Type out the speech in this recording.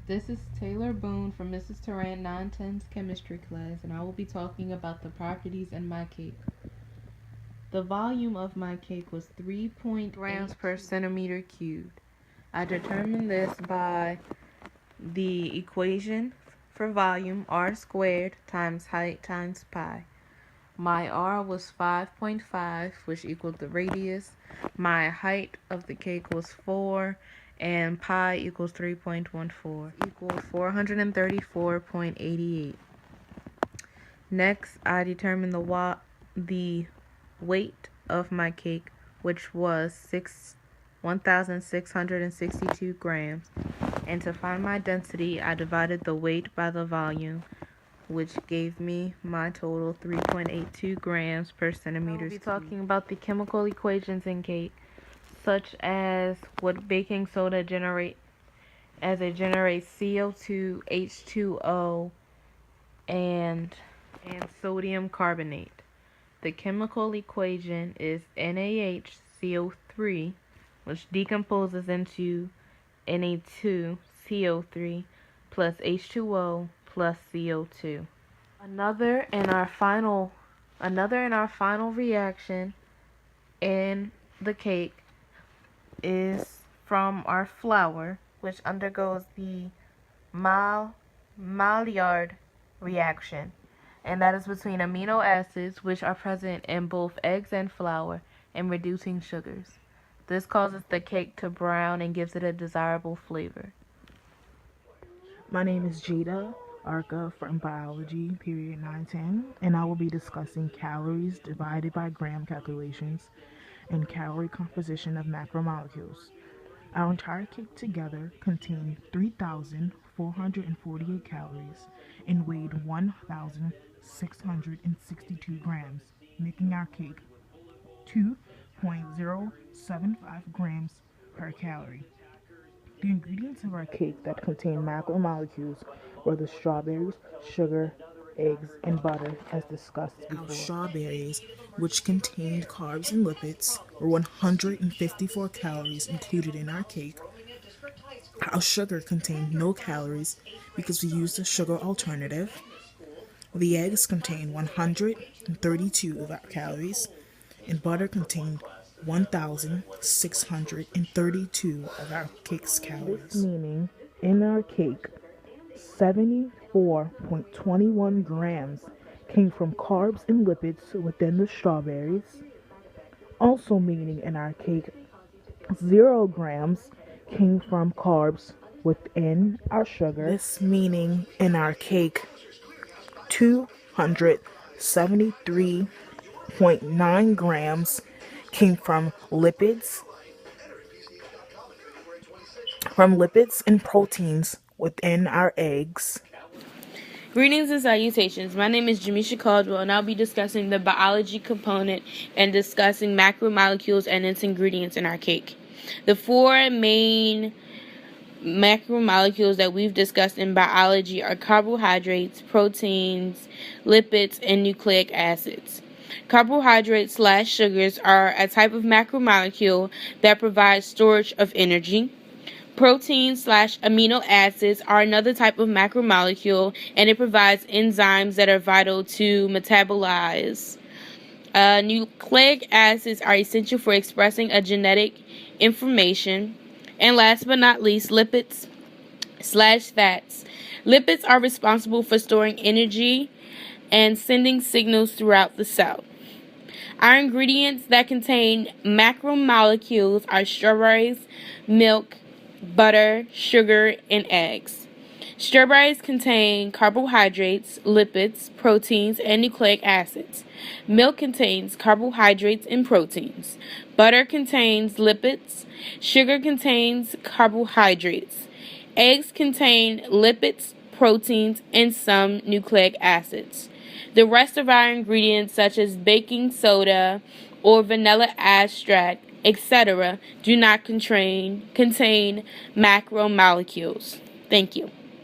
This is Taylor Boone from Mrs. Tarrant 910's chemistry class, and I will be talking about the properties in my cake. The volume of my cake was 3.8 grams per centimeter cubed. I determined this by the equation for volume, r squared times height times pi. My r was 5.5, which equaled the radius. My height of the cake was 4, and pi equals 3.14, equals 434.88. Next, I determined the weight of my cake, which was 1,662 grams. And to find my density, I divided the weight by the volume, which gave me my total 3.82 grams per centimeter. We'll be talking about the chemical equations in cake, such as what baking soda generates, as it generates CO2, H2O, and sodium carbonate. The chemical equation is NaHCO3, which decomposes into Na2CO3 plus H2O plus CO2. Another in our final reaction in the cake is from our flour, which undergoes the Maillard reaction, and that is between amino acids, which are present in both eggs and flour, and reducing sugars. This causes the cake to brown and gives it a desirable flavor. My name is Jada Arca from Biology, period 910, and I will be discussing calories divided by gram calculations and calorie composition of macromolecules. Our entire cake together contained 3,448 calories and weighed 1,662 grams, making our cake 2.075 grams per calorie. The ingredients of our cake that contain macromolecules were the strawberries, sugar, eggs, and butter, as discussed before. Our strawberries, which contained carbs and lipids, were 154 calories included in our cake. Our sugar contained no calories because we used a sugar alternative. The eggs contained 132 of our calories, and butter contained 1,632 of our cake's calories. This meaning in our cake, 74.21 grams came from carbs and lipids within the strawberries. Also meaning in our cake, 0 grams came from carbs within our sugar. This meaning in our cake, 273.9 grams came from lipids and proteins within our eggs. Greetings and salutations. My name is Jamisha Caldwell, and I'll be discussing the biology component and discussing macromolecules and its ingredients in our cake. The 4 main macromolecules that we've discussed in biology are carbohydrates, proteins, lipids, and nucleic acids. Carbohydrates/sugars are a type of macromolecule that provides storage of energy. Proteins/amino acids are another type of macromolecule, and it provides enzymes that are vital to metabolize. Nucleic acids are essential for expressing a genetic information. And last but not least, lipids/fats. Lipids are responsible for storing energy and sending signals throughout the cell. Our ingredients that contain macromolecules are strawberries, milk, butter, sugar, and eggs. Strawberries contain carbohydrates, lipids, proteins, and nucleic acids. Milk contains carbohydrates and proteins. Butter contains lipids. Sugar contains carbohydrates. Eggs contain lipids, proteins, and some nucleic acids. The rest of our ingredients, such as baking soda or vanilla extract, etc., do not contain macromolecules. Thank you.